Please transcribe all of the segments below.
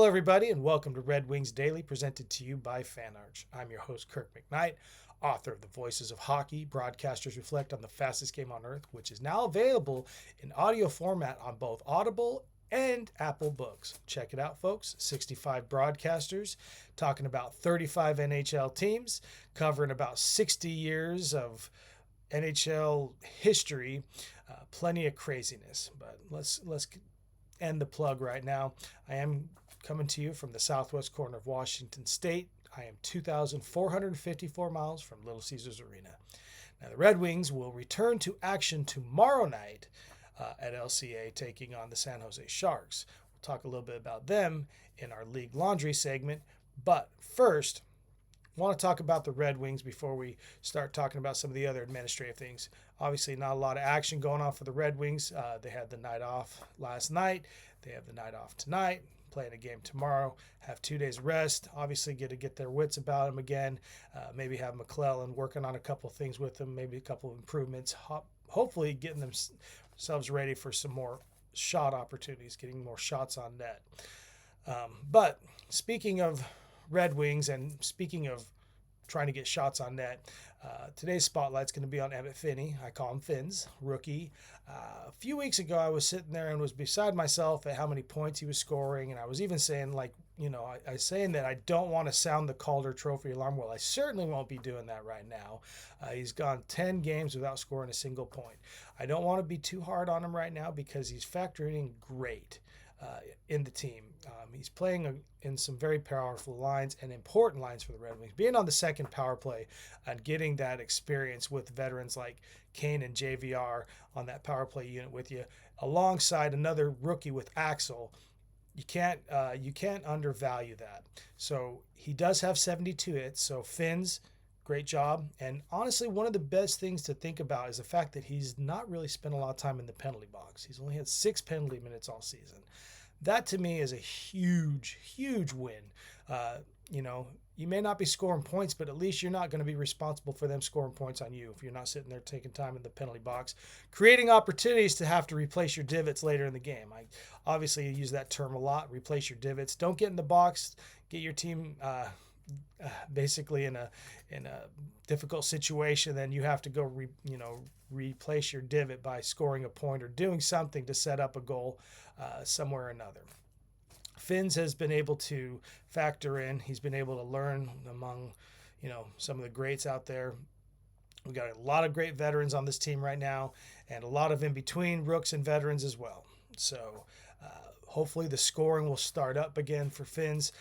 Hello, everybody, and welcome to Red Wings Daily, presented to you by FanArch. I'm your host, Kirk MckNight, author of The Voices of Hockey. Broadcasters reflect on the fastest game on earth, which is now available in audio format on both Audible and Apple Books. Check it out, folks. 65 broadcasters talking about 35 NHL teams, covering about 60 years of NHL history. Plenty of craziness, but let's end the plug right now. I am coming to you from the southwest corner of Washington State. I am 2,454 miles from Little Caesars Arena. Now, the Red Wings will return to action tomorrow night at LCA, taking on the San Jose Sharks. We'll talk a little bit about them in our League Laundry segment. But first, I want to talk about the Red Wings before we start talking about some of the other administrative things. Obviously, not a lot of action going on for the Red Wings. They had the night off last night. They have the night off tonight, playing a game tomorrow, have 2 days rest. Obviously, get their wits about them again. Maybe have McClellan working on a couple of things with them, maybe a couple of improvements. Hopefully, getting themselves ready for some more shot opportunities, getting more shots on net. But speaking of Red Wings and speaking of trying to get shots on net, today's spotlight's going to be on Emmett Finney. I call him Fins, rookie. A few weeks ago, I was sitting there and was beside myself at how many points he was scoring, and I was even saying, I was saying that I don't want to sound the Calder Trophy alarm. Well, I certainly won't be doing that right now. He's gone 10 games without scoring a single point. I don't want to be too hard on him right now because he's factoring in great in the team. He's playing in some very powerful lines and important lines for the Red Wings. Being on the second power play and getting that experience with veterans like Kane and JVR on that power play unit with you, alongside another rookie with Axel, you can't undervalue that. So he does have 72 hits. So Fins, great job. And honestly, one of the best things to think about is the fact that he's not really spent a lot of time in the penalty box. He's only had 6 penalty minutes all season. That to me is a huge, huge win. You may not be scoring points, but at least you're not going to be responsible for them scoring points on you if you're not sitting there taking time in the penalty box, creating opportunities to have to replace your divots later in the game. I obviously use that term a lot, replace your divots. Don't get in the box, get your team basically in a difficult situation, then you have to go replace your divot by scoring a point or doing something to set up a goal somewhere or another. Fins has been able to factor in. He's been able to learn among some of the greats out there. We got a lot of great veterans on this team right now, and a lot of in between rooks and veterans as well. So hopefully the scoring will start up again for Fins.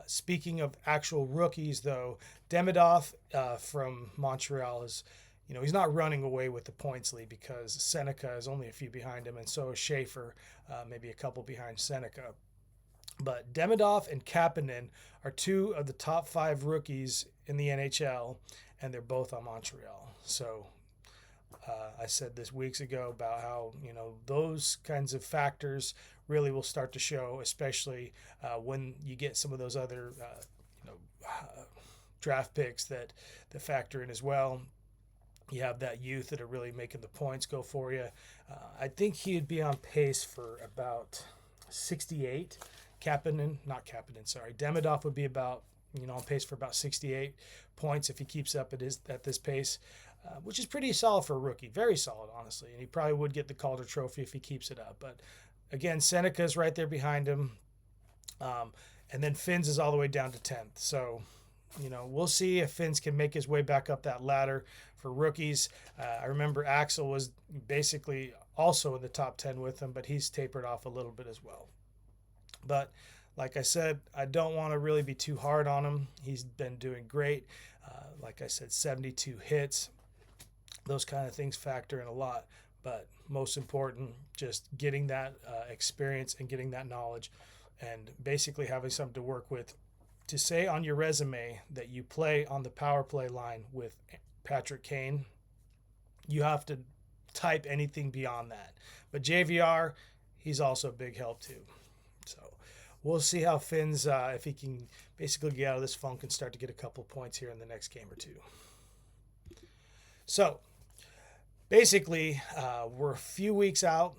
Speaking of actual rookies, though, Demidov from Montreal is, he's not running away with the points lead because Seneca is only a few behind him, and so is Schaefer, maybe a couple behind Seneca. But Demidov and Kapanen are 2 of the top 5 rookies in the NHL, and they're both on Montreal. So I said this weeks ago about how, those kinds of factors really will start to show, especially when you get some of those other, draft picks that factor in as well. You have that youth that are really making the points go for you. I think he'd be on pace for about 68. Demidov would be about, on pace for about 68 points if he keeps up at this pace, which is pretty solid for a rookie. Very solid, honestly. And he probably would get the Calder Trophy if he keeps it up. But again, Seneca's right there behind him. And then Fins is all the way down to 10th. So, we'll see if Fins can make his way back up that ladder for rookies. I remember Axel was basically also in the top 10 with him, but he's tapered off a little bit as well. But like I said, I don't want to really be too hard on him. He's been doing great. Like I said, 72 hits. Those kind of things factor in a lot. But most important, just getting that experience and getting that knowledge and basically having something to work with. To say on your resume that you play on the power play line with Patrick Kane, you have to type anything beyond that. But JVR, he's also a big help too. So we'll see how Fins, if he can basically get out of this funk and start to get a couple points here in the next game or two. So basically, we're a few weeks out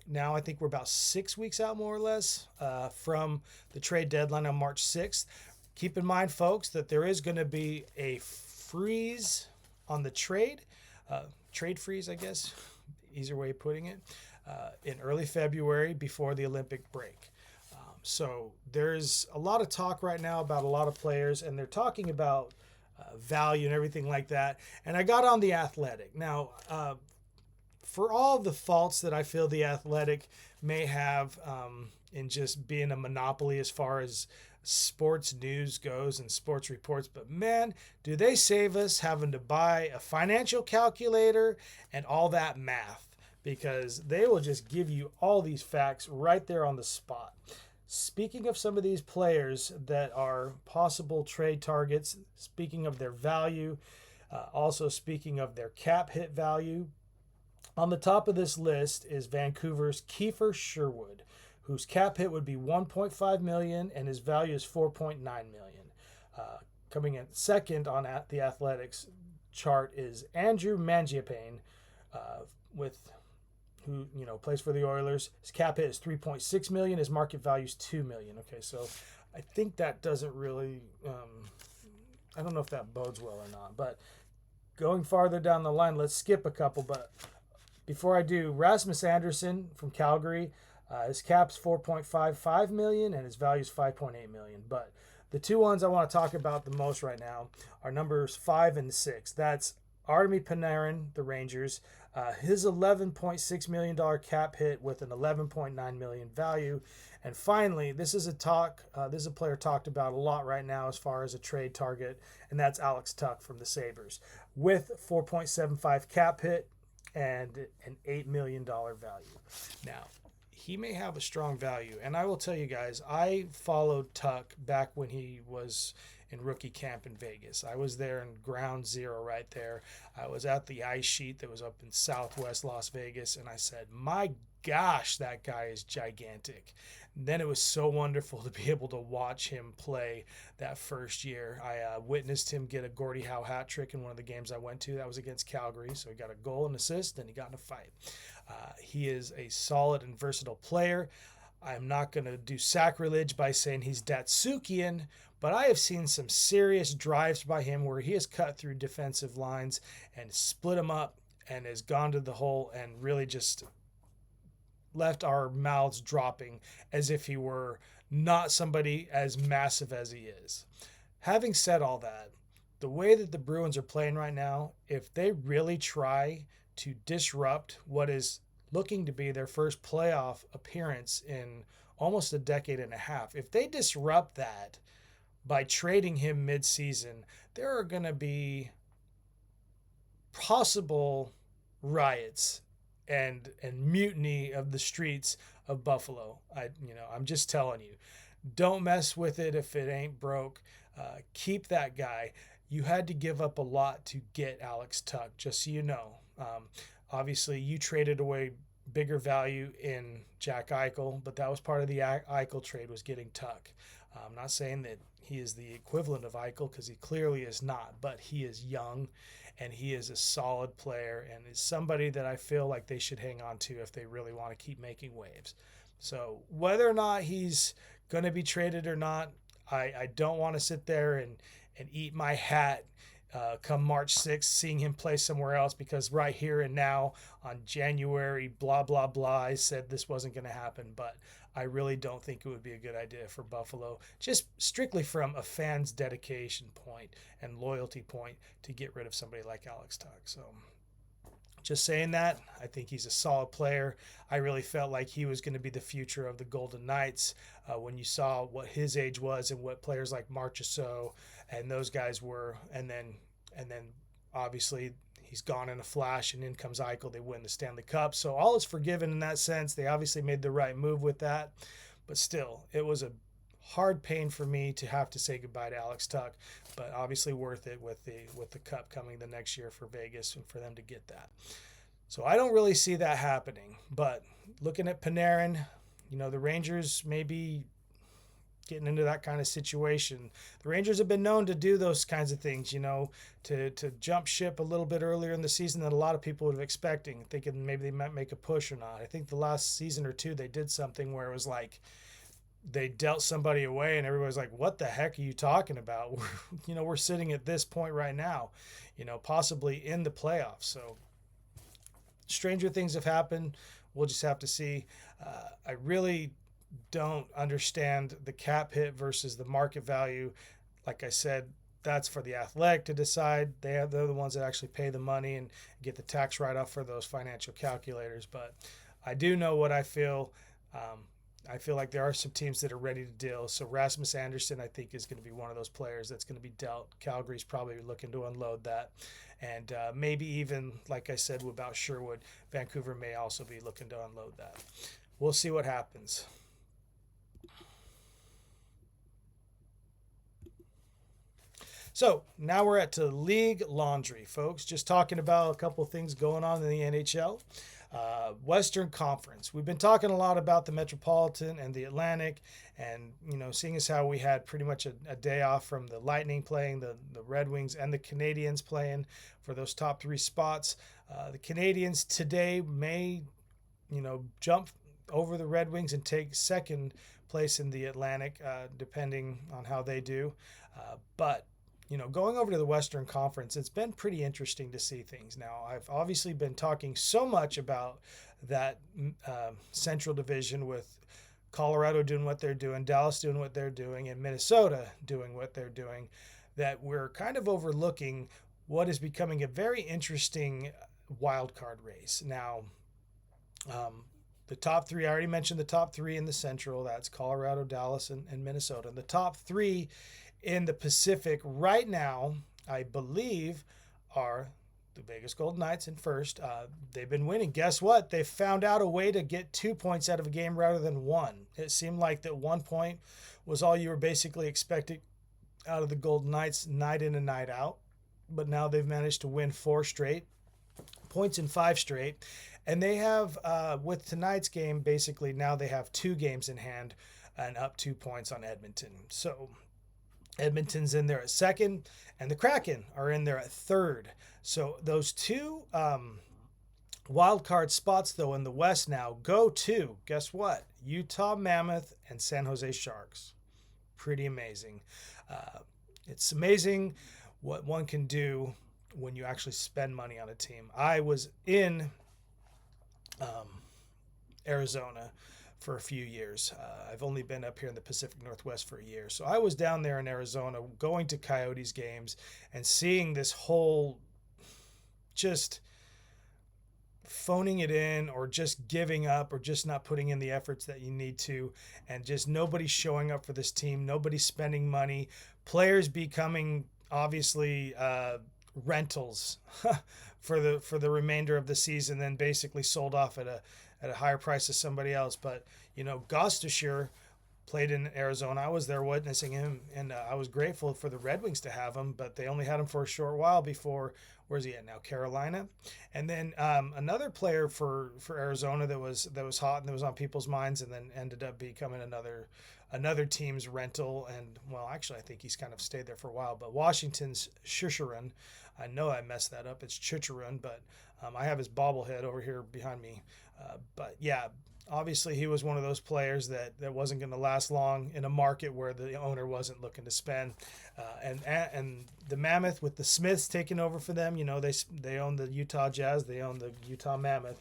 Now I think we're about 6 weeks out, more or less, from the trade deadline on March 6th. Keep in mind, folks, that there is going to be a freeze on the trade freeze, I guess, easier way of putting it, in early February before the Olympic break. So there's a lot of talk right now about a lot of players, and they're talking about value and everything like that. And I got on The Athletic. Now, for all the faults that I feel The Athletic may have in just being a monopoly as far as sports news goes and sports reports, but man, do they save us having to buy a financial calculator and all that math, because they will just give you all these facts right there on the spot. Speaking of some of these players that are possible trade targets, speaking of their value, also speaking of their cap hit value, on the top of this list is Vancouver's Kiefer Sherwood, whose cap hit would be $1.5 million and his value is $4.9 million. Coming in second on the Athletics chart is Andrew Mangiapane, who plays for the Oilers. His cap hit is $3.6 million. His market value is $2 million. Okay, so I think that doesn't really. I don't know if that bodes well or not. But going farther down the line, let's skip a couple. But before I do, Rasmus Anderson from Calgary, his cap's $4.55 million and his value is $5.8 million. But the two ones I want to talk about the most right now are numbers 5 and 6. That's Artemi Panarin, the Rangers. His $11.6 million cap hit with an $11.9 million value. And finally, this is a player talked about a lot right now as far as a trade target, and that's Alex Tuch from the Sabres with 4.75 cap hit and an $8 million value. Now, he may have a strong value, and I will tell you guys, I followed Tuch back when he was in rookie camp in Vegas. I was there in ground zero right there. I was at the ice sheet that was up in southwest Las Vegas, and I said, my gosh, that guy is gigantic. And then it was so wonderful to be able to watch him play that first year. I witnessed him get a Gordie Howe hat trick in one of the games I went to. That was against Calgary, so he got a goal and assist, and he got in a fight. He is a solid and versatile player. I'm not going to do sacrilege by saying he's Datsukian, but I have seen some serious drives by him where he has cut through defensive lines and split them up and has gone to the hole and really just left our mouths dropping as if he were not somebody as massive as he is. Having said all that, the way that the Bruins are playing right now, if they really try to disrupt what is looking to be their first playoff appearance in almost a decade and a half, if they disrupt that by trading him mid-season, there are going to be possible riots and mutiny of the streets of Buffalo. I'm just telling you, don't mess with it if it ain't broke. Keep that guy. You had to give up a lot to get Alex Tuch, just so you know. Obviously, you traded away bigger value in Jack Eichel, but that was part of the Eichel trade, was getting Tuch. I'm not saying that he is the equivalent of Eichel, because he clearly is not, but he is young and he is a solid player and is somebody that I feel like they should hang on to if they really want to keep making waves. So whether or not he's going to be traded or not, I don't want to sit there and eat my hat come March 6th, seeing him play somewhere else, because right here and now on January, blah, blah, blah, I said this wasn't going to happen. But I really don't think it would be a good idea for Buffalo, just strictly from a fan's dedication point and loyalty point, to get rid of somebody like Alex Tuch. So just saying that, I think he's a solid player. I really felt like he was going to be the future of the Golden Knights when you saw what his age was and what players like Marchessault and those guys were. And then obviously he's gone in a flash, and in comes Eichel. They win the Stanley Cup. So all is forgiven in that sense. They obviously made the right move with that. But still, it was a hard pain for me to have to say goodbye to Alex Tuch, but obviously worth it with the Cup coming the next year for Vegas and for them to get that. So I don't really see that happening. But looking at Panarin, the Rangers maybe getting into that kind of situation. The Rangers have been known to do those kinds of things, to jump ship a little bit earlier in the season than a lot of people would have expecting, thinking maybe they might make a push or not. I think the last season or two they did something where it was like they dealt somebody away and everybody's like, what the heck are you talking about? We're sitting at this point right now, possibly in the playoffs. So stranger things have happened. We'll just have to see. I really don't understand the cap hit versus the market value. Like I said, that's for the Athletic to decide. They're the ones that actually pay the money and get the tax write-off for those financial calculators. But I do know what I feel. I feel like there are some teams that are ready to deal. So Rasmus Anderson, I think, is going to be one of those players that's going to be dealt. Calgary's probably looking to unload that. And maybe even, like I said, about Sherwood, Vancouver may also be looking to unload that. We'll see what happens. So now we're at league laundry, folks. Just talking about a couple of things going on in the NHL. Western Conference. We've been talking a lot about the Metropolitan and the Atlantic, and seeing as how we had pretty much a day off from the Lightning playing, the Red Wings, and the Canadiens playing for those top three spots. The Canadiens today may, jump over the Red Wings and take second place in the Atlantic, depending on how they do. But going over to the Western Conference, it's been pretty interesting to see things. Now, I've obviously been talking so much about that Central Division with Colorado doing what they're doing, Dallas doing what they're doing, and Minnesota doing what they're doing, that we're kind of overlooking what is becoming a very interesting wild card race. Now, the top three, I already mentioned the top three in the Central. That's Colorado, Dallas, and Minnesota. The top three in the Pacific right now, I believe, are the Vegas Golden Knights in first. They've been winning. Guess what? They found out a way to get 2 points out of a game rather than one. It seemed like that 1 point was all you were basically expecting out of the Golden Knights night in and night out. But now they've managed to win 4 straight points in 5 straight. And they have, with tonight's game, basically now they have 2 games in hand and up 2 points on Edmonton. So Edmonton's in there at second, and the Kraken are in there at third. So those 2 wild card spots, though, in the West now go to, guess what? Utah Mammoth and San Jose Sharks. Pretty amazing. It's amazing what one can do when you actually spend money on a team. I was in Arizona for a few years. I've only been up here in the Pacific Northwest for a year. So I was down there in Arizona going to Coyotes games and seeing this whole just phoning it in or just giving up or just not putting in the efforts that you need to, and just nobody showing up for this team, nobody spending money, players becoming obviously rentals for the remainder of the season, then basically sold off at a higher price to somebody else. But Gostischer played in Arizona. I was there witnessing him, and I was grateful for the Red Wings to have him, but they only had him for a short while before, where's he at now? Carolina. And then another player for Arizona that was hot and that was on people's minds, and then ended up becoming another team's rental. And well, actually, I think he's kind of stayed there for a while. But Washington's Chichurun, I know I messed that up. It's Chichurun, but I have his bobblehead over here behind me. But yeah, obviously he was one of those players that wasn't going to last long in a market where the owner wasn't looking to spend. And the Mammoth, with the Smiths taking over for them, they own the Utah Jazz, they own the Utah Mammoth.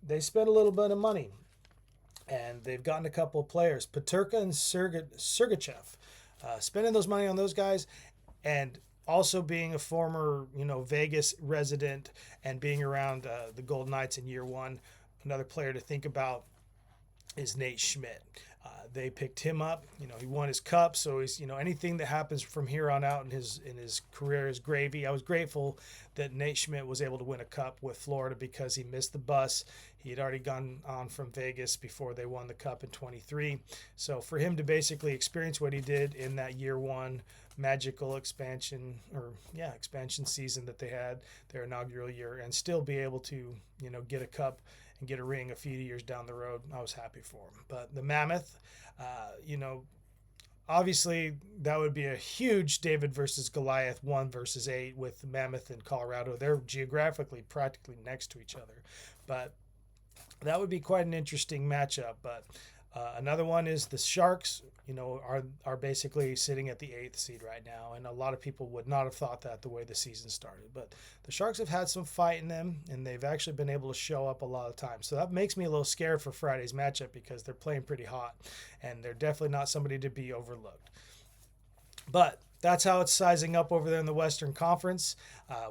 They spent a little bit of money, and they've gotten a couple of players, Peterka and Sergachev, spending those money on those guys, and also being a former, Vegas resident and being around the Golden Knights in year one. Another player to think about is Nate Schmidt. They picked him up. He won his cup, so he's, anything that happens from here on out in his career is gravy. I was grateful that Nate Schmidt was able to win a cup with Florida because he missed the bus. He had already gone on from Vegas before they won the cup in 23. So for him to basically experience what he did in that year one magical expansion season that they had, their inaugural year, and still be able to, get a cup and get a ring a few years down the road, I was happy for him. But the Mammoth, obviously, that would be a huge David versus Goliath 1 versus 8 with Mammoth and Colorado. They're geographically practically next to each other. But that would be quite an interesting matchup. But another one is the Sharks, are basically sitting at the 8th seed right now. And a lot of people would not have thought that the way the season started. But the Sharks have had some fight in them, and they've actually been able to show up a lot of times. So that makes me a little scared for Friday's matchup because they're playing pretty hot, and they're definitely not somebody to be overlooked. But that's how it's sizing up over there in the Western Conference.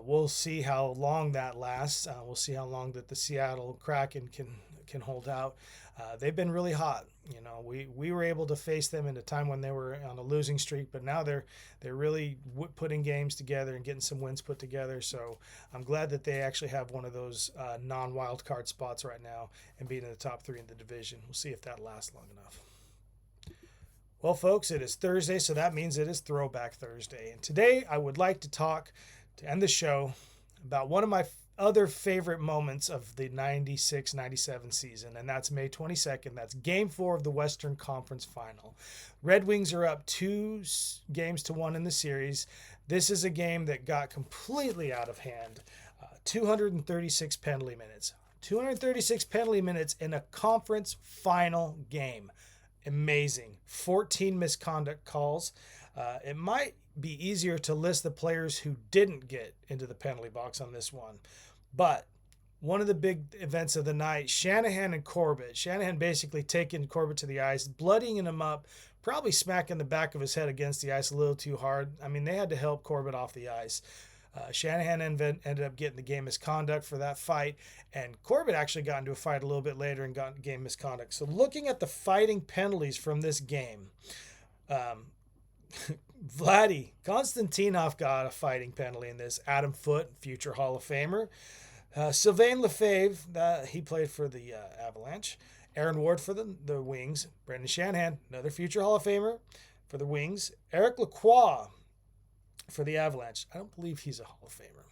We'll see how long that lasts. We'll see how long that the Seattle Kraken can hold out. They've been really hot. We were able to face them in a time when they were on a losing streak, but now they're really putting games together and getting some wins put together. So I'm glad that they actually have one of those non-wild card spots right now and being in the top 3 in the division. We'll see if that lasts long enough. Well, folks, it is Thursday, so that means it is Throwback Thursday. And today I would like to talk, to end the show, about one of my other favorite moments of the 96-97 season, and that's May 22nd. That's Game 4 of the Western Conference Final. Red Wings are up 2-1 in the series. This is a game that got completely out of hand. 236 penalty minutes. 236 penalty minutes in a conference final game. Amazing. 14 misconduct calls. It might be easier to list the players who didn't get into the penalty box on this one. But one of the big events of the night, Shanahan and Corbett. Shanahan basically taking Corbett to the ice, bloodying him up, probably smacking the back of his head against the ice a little too hard. I mean, they had to help Corbett off the ice. Shanahan ended up getting the game misconduct for that fight, and Corbett actually got into a fight a little bit later and got game misconduct. So looking at the fighting penalties from this game, Vladdy Konstantinov got a fighting penalty in this. Adam Foote, future Hall of Famer. Sylvain Lefebvre, he played for the Avalanche. Aaron Ward for the Wings. Brendan Shanahan, another future Hall of Famer for the Wings. Eric Lacroix for the Avalanche. I don't believe he's a Hall of Famer.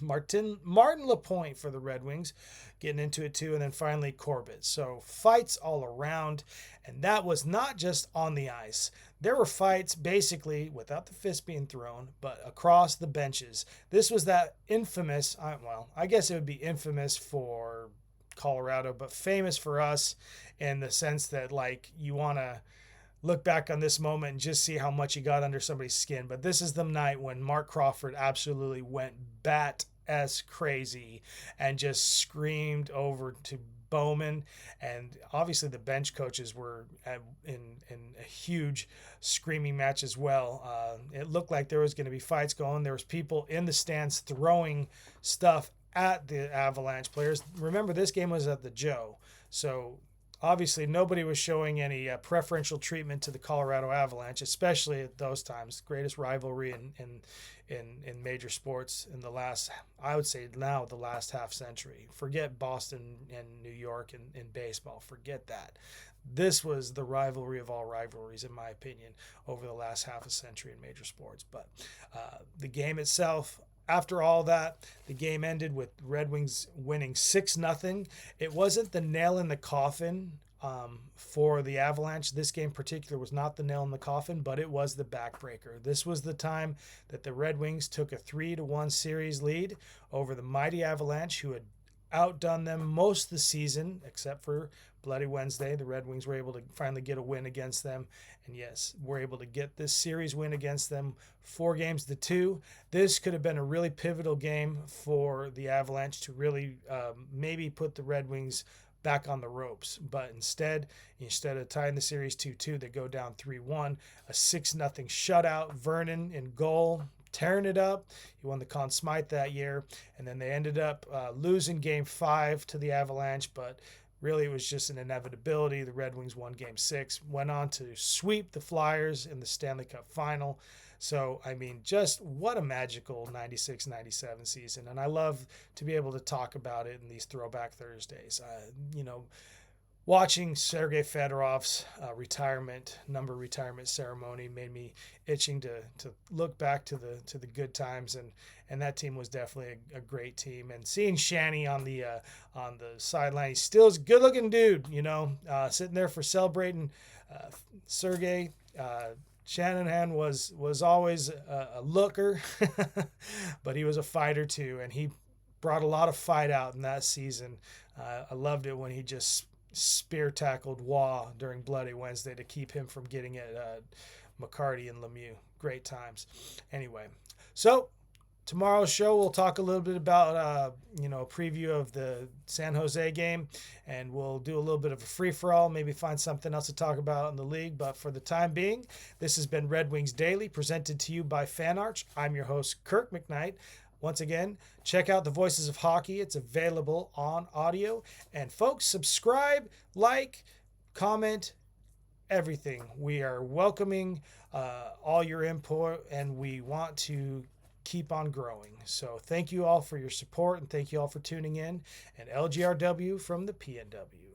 Martin Lapointe for the Red Wings, getting into it too. And then finally Corbett. So fights all around. And that was not just on the ice. There were fights basically without the fist being thrown, but across the benches. This was that infamous, I guess it would be infamous for Colorado, but famous for us in the sense that, like, you want to look back on this moment and just see how much he got under somebody's skin. But this is the night when Mark Crawford absolutely went bat-ass crazy and just screamed over to Bowman. And obviously the bench coaches were in a huge screaming match as well. It looked like there was going to be fights going. There was people in the stands throwing stuff at the Avalanche players. Remember, this game was at the Joe. So obviously, nobody was showing any preferential treatment to the Colorado Avalanche, especially at those times. Greatest rivalry in major sports in the last, I would say now, the last half century. Forget Boston and New York in baseball. Forget that. This was the rivalry of all rivalries, in my opinion, over the last half a century in major sports. But the game itself, after all that, the game ended with Red Wings winning 6-0. It wasn't the nail in the coffin for the Avalanche. This game in particular was not the nail in the coffin, but it was the backbreaker. This was the time that the Red Wings took a 3-1 series lead over the mighty Avalanche, who had outdone them most of the season, except for Bloody Wednesday. The Red Wings were able to finally get a win against them. And yes, we're able to get this series win against them 4-2. This could have been a really pivotal game for the Avalanche to really maybe put the Red Wings back on the ropes. But instead of tying the series 2-2, they go down 3-1. A 6-0 shutout. Vernon in goal, tearing it up. He won the Conn Smythe that year. And then they ended up losing Game 5 to the Avalanche, but really, it was just an inevitability. The Red Wings won Game 6, went on to sweep the Flyers in the Stanley Cup Final. So, I mean, just what a magical 96-97 season. And I love to be able to talk about it in these Throwback Thursdays. Watching Sergei Fedorov's number retirement ceremony made me itching to look back to the good times, and that team was definitely a great team. And seeing Shanny on the sideline, he still is a good looking dude, sitting there for celebrating Sergei. Shanahan was always a looker, but he was a fighter too, and he brought a lot of fight out in that season. I loved it when he just spear tackled Waugh during Bloody Wednesday to keep him from getting at McCarty and Lemieux. Great times. Anyway, so tomorrow's show we'll talk a little bit about a preview of the San Jose game, and we'll do a little bit of a free-for-all, maybe find something else to talk about in the league. But for the time being, this has been Red Wings Daily, presented to you by FanArch. I'm your host, Kirk MckNight. Once again, check out the Voices of Hockey. It's available on audio. And folks, subscribe, like, comment, everything. We are welcoming all your input, and we want to keep on growing. So thank you all for your support, and thank you all for tuning in. And LGRW from the PNW.